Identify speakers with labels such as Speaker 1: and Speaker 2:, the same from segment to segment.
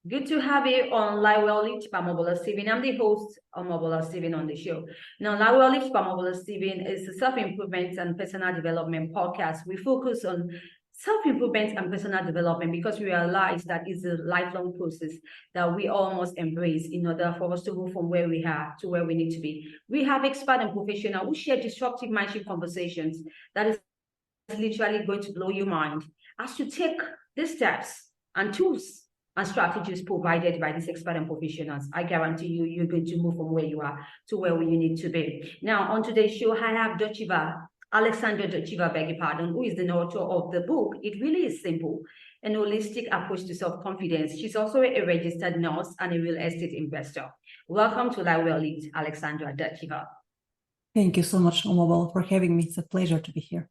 Speaker 1: Good to have you on Live Well Lived by Omobola Stephen. I'm the host of Omobola Stephen on the show. Now, Live Well Lived by Omobola Stephen is a self-improvement and personal development podcast. We focus on self-improvement and personal development because we realize that it's a lifelong process that we all must embrace in order for us to go from where we are to where we need to be. We have expert and professional who share disruptive mindset conversations that is literally going to blow your mind as you take the steps and tools and strategies provided by these expert and professionals. I guarantee you, you're going to move from where you are to where you need to be. Now, on today's show, I have Dotcheva, Alexandra Dotcheva, beg your pardon, who is the author of the book. It really is simple, an holistic approach to self-confidence. She's also a registered nurse and a real estate investor. Welcome to Live Well Lived, Alexandra Dotcheva.
Speaker 2: Thank you so much, Omobola, for having me. It's a pleasure to be here.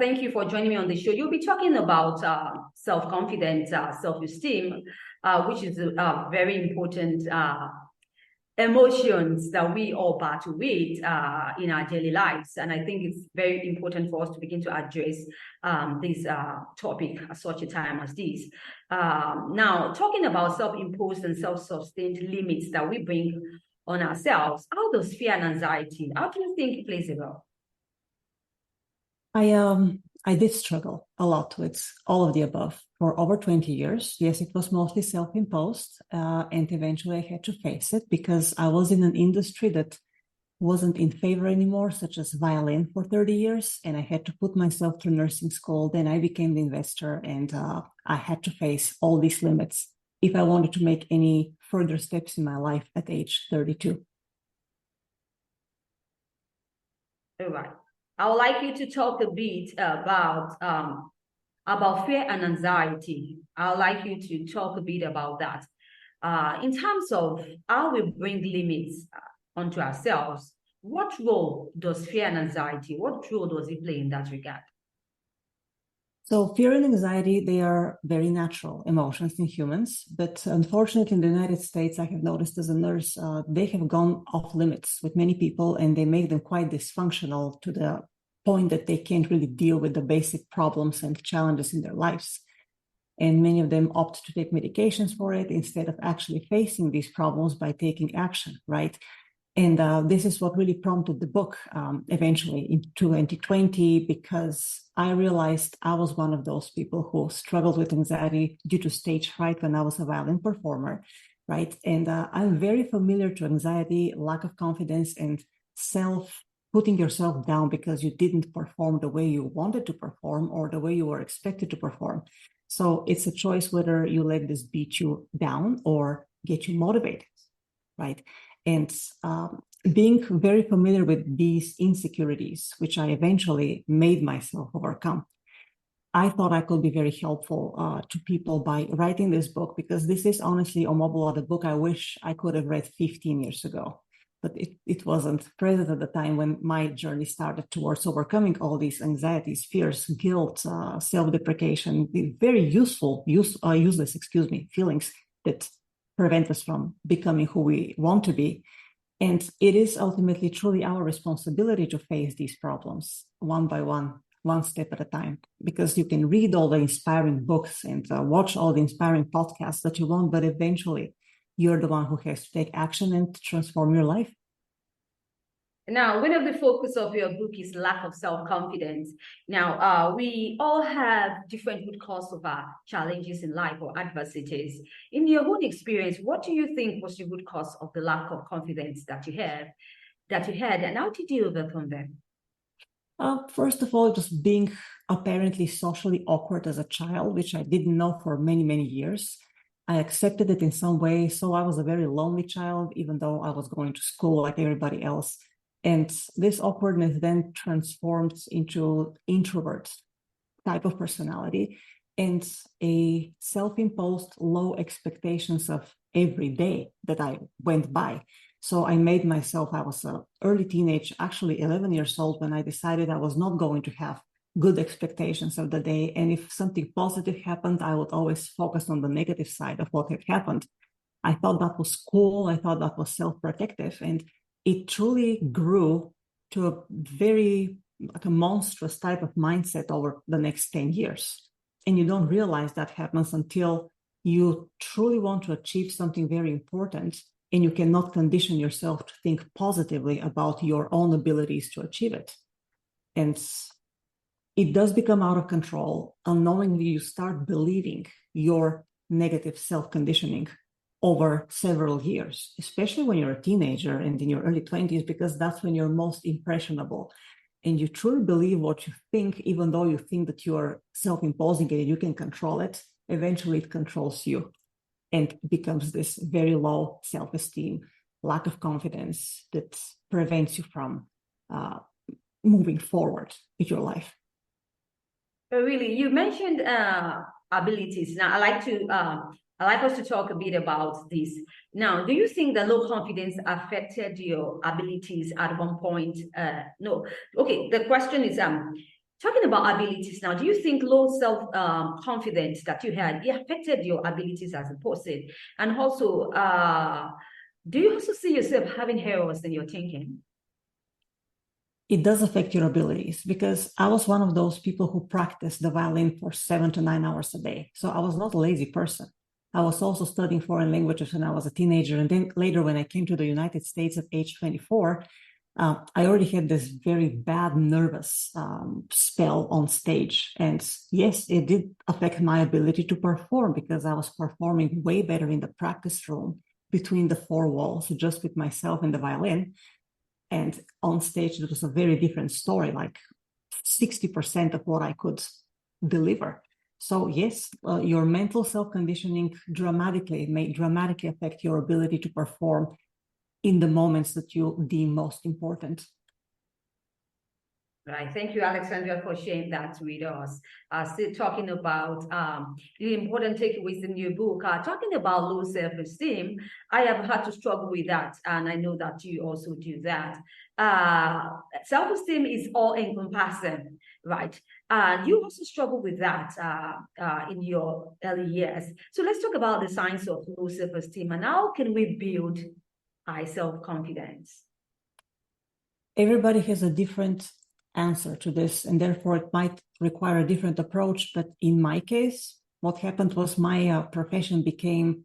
Speaker 1: Thank you for joining me on the show. You'll be talking about self-confidence, self-esteem, which is very important emotions that we all battle with in our daily lives. And I think it's very important for us to begin to address this topic at such a time as this. Now, talking about self-imposed and self-sustained limits that we bring on ourselves, how does fear and anxiety, how do you think it plays a role?
Speaker 2: I did struggle a lot with all of the above for over 20 years. Yes, it was mostly self-imposed, and eventually I had to face it because I was in an industry that wasn't in favor anymore, such as violin for 30 years, and I had to put myself through nursing school. Then I became the investor, and I had to face all these limits if I wanted to make any further steps in my life at age 32.
Speaker 1: All right. I would like you to talk a bit about fear and anxiety. I would like you to talk a bit about that. In terms of how we bring limits onto ourselves, what role does fear and anxiety, what role does it play in that regard?
Speaker 2: So fear and anxiety, they are very natural emotions in humans, but unfortunately in the United States, I have noticed as a nurse, they have gone off limits with many people and they make them quite dysfunctional to the point that they can't really deal with the basic problems and challenges in their lives. And many of them opt to take medications for it instead of actually facing these problems by taking action, right? And this is what really prompted the book eventually in 2020, because I realized I was one of those people who struggled with anxiety due to stage fright when I was a violin performer, right? And I'm very familiar to anxiety, lack of confidence, and putting yourself down because you didn't perform the way you wanted to perform or the way you were expected to perform. So it's a choice whether you let this beat you down or get you motivated, right? And being very familiar with these insecurities, which I eventually made myself overcome, I thought I could be very helpful to people by writing this book, because this is honestly, Omobola, the book I wish I could have read 15 years ago. But it wasn't present at the time when my journey started towards overcoming all these anxieties, fears, guilt, self-deprecation, the very useless feelings that prevent us from becoming who we want to be. And it is ultimately truly our responsibility to face these problems one by one step at a time, because you can read all the inspiring books and watch all the inspiring podcasts that you want, but eventually you're the one who has to take action and transform your life.
Speaker 1: Now, one of the focus of your book is lack of self-confidence. Now, we all have different root causes of our challenges in life or adversities. In your own experience, what do you think was the root cause of the lack of confidence that you had, and how did you overcome them?
Speaker 2: First of all, just being apparently socially awkward as a child, which I didn't know for many, many years. I accepted it in some way. So I was a very lonely child, even though I was going to school like everybody else. And this awkwardness then transformed into introvert type of personality and a self-imposed low expectations of every day that I went by. So I made myself, I was an early teenage, actually 11 years old, when I decided I was not going to have good expectations of the day. And if something positive happened, I would always focus on the negative side of what had happened. I thought that was cool. I thought that was self-protective. And it truly grew to a very monstrous type of mindset over the next 10 years. And you don't realize that happens until you truly want to achieve something very important, and you cannot condition yourself to think positively about your own abilities to achieve it. And it does become out of control. Unknowingly, you start believing your negative self-conditioning over several years, especially when you're a teenager and in your early 20s, because that's when you're most impressionable. And you truly believe what you think, even though you think that you are self-imposing it and you can control it, eventually it controls you and becomes this very low self-esteem, lack of confidence that prevents you from moving forward with your life.
Speaker 1: Really, you mentioned abilities. Now, I like us to talk a bit about this. Now, do you think that low confidence affected your abilities at one point? No. Okay, the question is talking about abilities now. Do you think low self confidence that you had it affected your abilities as a person? And also, do you also see yourself having errors in your thinking?
Speaker 2: It does affect your abilities, because I was one of those people who practiced the violin for 7 to 9 hours a day. So I was not a lazy person. I was also studying foreign languages when I was a teenager. And then later, when I came to the United States at age 24, I already had this very bad nervous spell on stage. And yes, it did affect my ability to perform, because I was performing way better in the practice room between the four walls, just with myself and the violin. And on stage, it was a very different story, like 60% of what I could deliver. So yes, your mental self-conditioning may dramatically affect your ability to perform in the moments that you deem most important.
Speaker 1: Right. Thank you, Alexandra, for sharing that with us. Still talking about the important takeaways in your book. Talking about low self-esteem, I have had to struggle with that, and I know that you also do that. Self-esteem is all-encompassing, right? And you also struggle with that in your early years. So let's talk about the science of low self-esteem and how can we build high self-confidence?
Speaker 2: Everybody has a different answer to this, and therefore it might require a different approach. But in my case, what happened was my profession became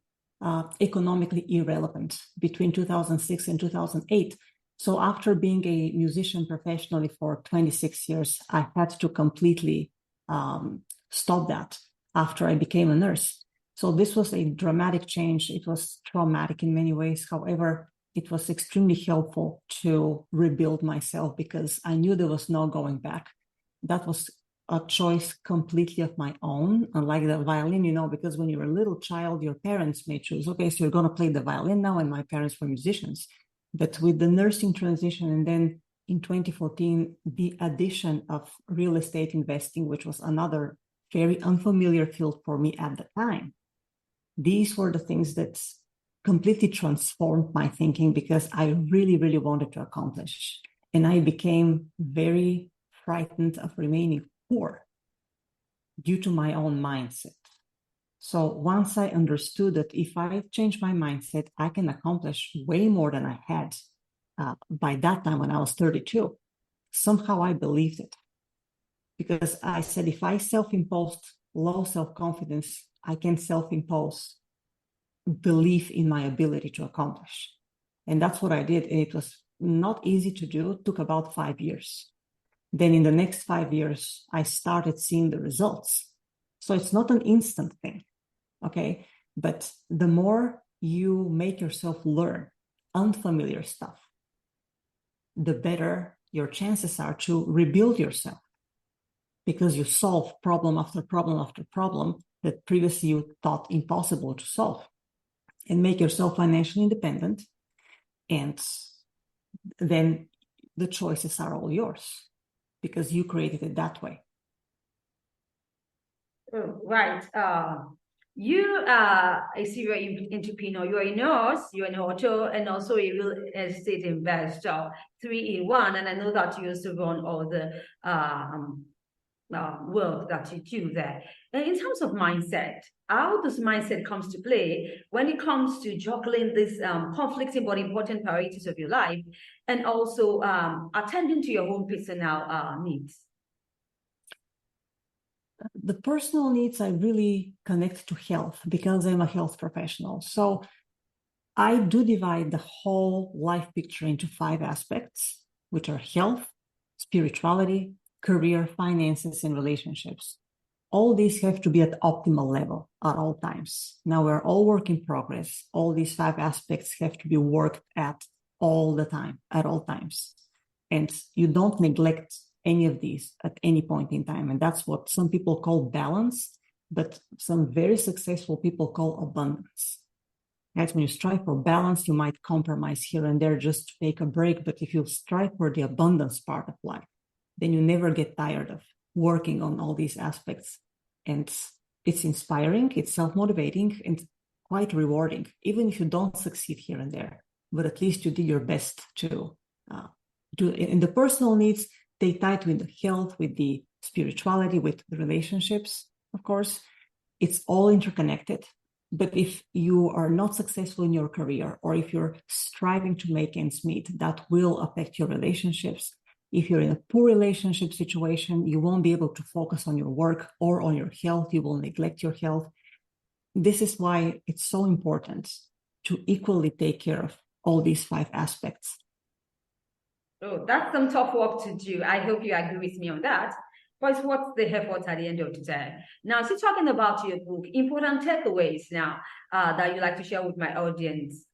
Speaker 2: economically irrelevant between 2006 and 2008. So after being a musician professionally for 26 years, I had to completely stop that after I became a nurse. So this was a dramatic change. It was traumatic in many ways. However, it was extremely helpful to rebuild myself, because I knew there was no going back. That was a choice completely of my own, unlike the violin, because when you're a little child, your parents may choose, okay, so you're going to play the violin now, and my parents were musicians. But with the nursing transition, and then in 2014, the addition of real estate investing, which was another very unfamiliar field for me at the time, these were the things that completely transformed my thinking, because I really, really wanted to accomplish. And I became very frightened of remaining poor due to my own mindset. So once I understood that if I change my mindset, I can accomplish way more than I had by that time when I was 32, somehow I believed it. Because I said, if I self-imposed low self-confidence, I can self-impose belief in my ability to accomplish. And that's what I did. And it was not easy to do. It took about 5 years. Then in the next 5 years, I started seeing the results. So it's not an instant thing, okay? But the more you make yourself learn unfamiliar stuff, the better your chances are to rebuild yourself, because you solve problem after problem after problem that previously you thought impossible to solve, and make yourself financially independent. And then the choices are all yours, because you created it that way.
Speaker 1: Right. You are a serial entrepreneur. You're a nurse, you're an author, and also a real estate investor, 3 in 1. And I know that you also run all the work that you do there. And in terms of mindset, how does mindset comes to play when it comes to juggling these conflicting but important priorities of your life, and also attending to your own personal needs?
Speaker 2: The personal needs, I really connect to health because I'm a health professional. So I do divide the whole life picture into 5 aspects, which are health, spirituality, career, finances, and relationships. All these have to be at optimal level at all times. Now we're all work in progress. All these 5 aspects have to be worked at all the time, at all times. And you don't neglect any of these at any point in time. And that's what some people call balance, but some very successful people call abundance. That's when you strive for balance, you might compromise here and there just to take a break. But if you strive for the abundance part of life, then you never get tired of working on all these aspects. And it's inspiring, it's self-motivating, and quite rewarding, even if you don't succeed here and there. But at least you did your best to do. In the personal needs, they tie to the health, with the spirituality, with the relationships, of course. It's all interconnected. But if you are not successful in your career, or if you're striving to make ends meet, that will affect your relationships. If you're in a poor relationship situation, you won't be able to focus on your work or on your health. You will neglect your health. This is why it's so important to equally take care of all these 5 aspects.
Speaker 1: Oh, that's some tough work to do. I hope you agree with me on that. But what's the effort at the end of the day? Now, so talking about your book, important takeaways now that you like to share with my audience.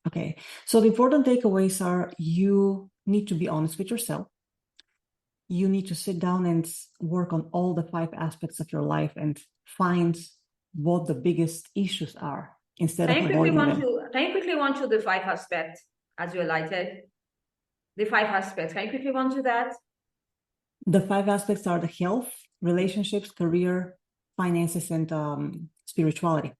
Speaker 2: Okay, so the important takeaways are: you need to be honest with yourself. You need to sit down and work on all the 5 aspects of your life and find what the biggest issues are instead of avoiding them.
Speaker 1: Can you quickly run through the 5 aspects as you highlighted? The 5 aspects. Can you quickly run through that?
Speaker 2: The 5 aspects are the health, relationships, career, finances, and spirituality.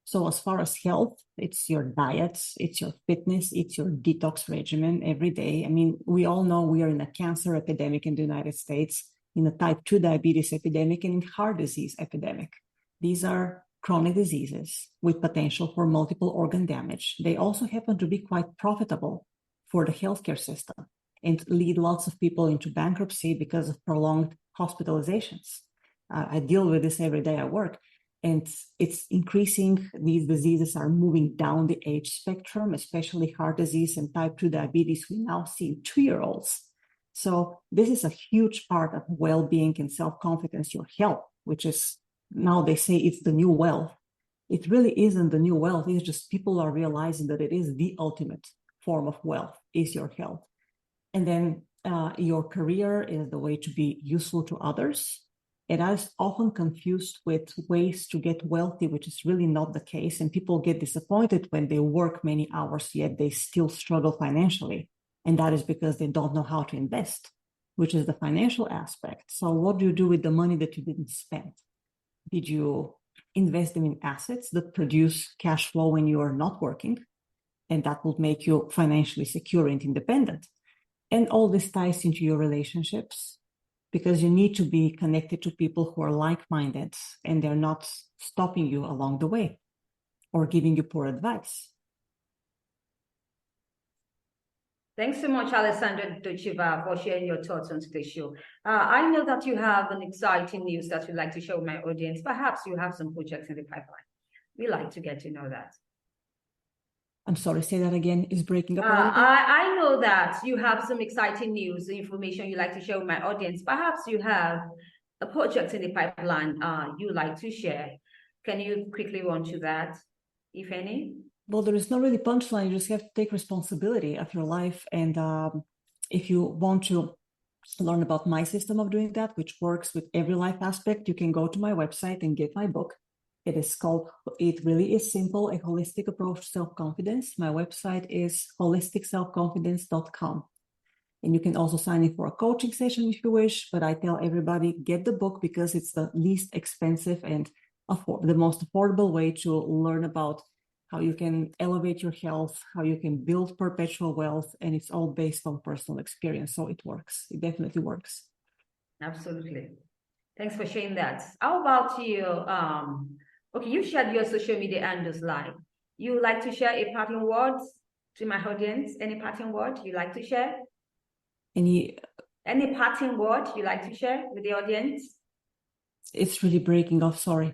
Speaker 2: So as far as health, it's your diet, it's your fitness, it's your detox regimen every day. I mean, we all know we are in a cancer epidemic in the United States, in a type 2 diabetes epidemic, and in heart disease epidemic. These are chronic diseases with potential for multiple organ damage. They also happen to be quite profitable for the healthcare system and lead lots of people into bankruptcy because of prolonged hospitalizations. I deal with this every day at work, and it's increasing. These diseases are moving down the age spectrum, especially heart disease and type 2 diabetes. We now see 2-year-olds. So this is a huge part of well-being and self-confidence, your health, which is, now they say it's the new wealth. It really isn't the new wealth. It's just people are realizing that it is the ultimate form of wealth, is your health. And then your career is the way to be useful to others. It is often confused with ways to get wealthy, which is really not the case. And people get disappointed when they work many hours, yet they still struggle financially. And that is because they don't know how to invest, which is the financial aspect. So what do you do with the money that you didn't spend? Did you invest them in assets that produce cash flow when you are not working? And that would make you financially secure and independent. And all this ties into your relationships, because you need to be connected to people who are like-minded and they're not stopping you along the way or giving you poor advice.
Speaker 1: Thanks so much, Alexandra Dotcheva, for sharing your thoughts on today's show. I know that you have an exciting news that you'd like to share with my audience. Perhaps you have some projects in the pipeline. We like to get to know that.
Speaker 2: I'm sorry, say that again. Is breaking up a little bit?
Speaker 1: I know that you have some exciting news, information you'd like to share with my audience. Perhaps you have a project in the pipeline you'd like to share. Can you quickly run through that, if any?
Speaker 2: Well, there is no really punchline. You just have to take responsibility of your life. And if you want to learn about my system of doing that, which works with every life aspect, you can go to my website and get my book. It is called, It Really Is Simple, A Holistic Approach to Self-Confidence. My website is holisticselfconfidence.com. And you can also sign in for a coaching session if you wish, but I tell everybody, get the book because it's the least expensive and the most affordable way to learn about how you can elevate your health, how you can build perpetual wealth, and it's all based on personal experience. So it works. It definitely works.
Speaker 1: Absolutely. Thanks for sharing that. How about you? Okay, you shared your social media handles live. You like to share a parting word to my audience? Any parting word you like to share? Any parting word you like to share with the audience?
Speaker 2: It's really breaking off. Sorry.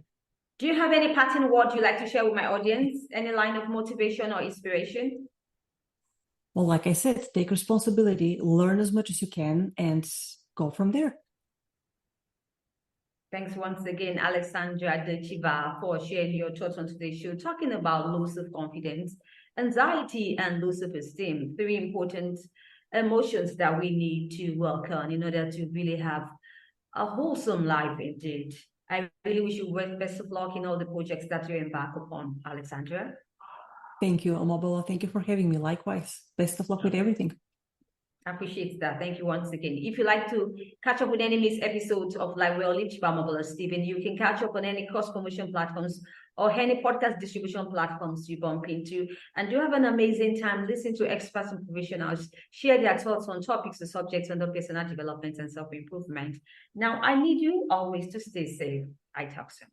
Speaker 1: Do you have any parting word you'd like to share with my audience? Any line of motivation or inspiration?
Speaker 2: Well, like I said, take responsibility, learn as much as you can, and go from there.
Speaker 1: Thanks once again, Alexandra Dotcheva, for sharing your thoughts on today's show, talking about low self-confidence, anxiety, and low self-esteem, 3 important emotions that we need to work on in order to really have a wholesome life indeed. I really wish you best of luck in all the projects that you embark upon, Alexandra.
Speaker 2: Thank you, Omobola. Thank you for having me. Likewise. Best of luck with everything.
Speaker 1: I appreciate that. Thank you once again. If you'd like to catch up with any missed episodes of Like Well Lived by Omobola Stephen, you can catch up on any cross promotion platforms or any podcast distribution platforms you bump into. And do have an amazing time listening to experts and professionals share their thoughts on topics or subjects under personal development and self-improvement. Now, I need you always to stay safe. I talk soon.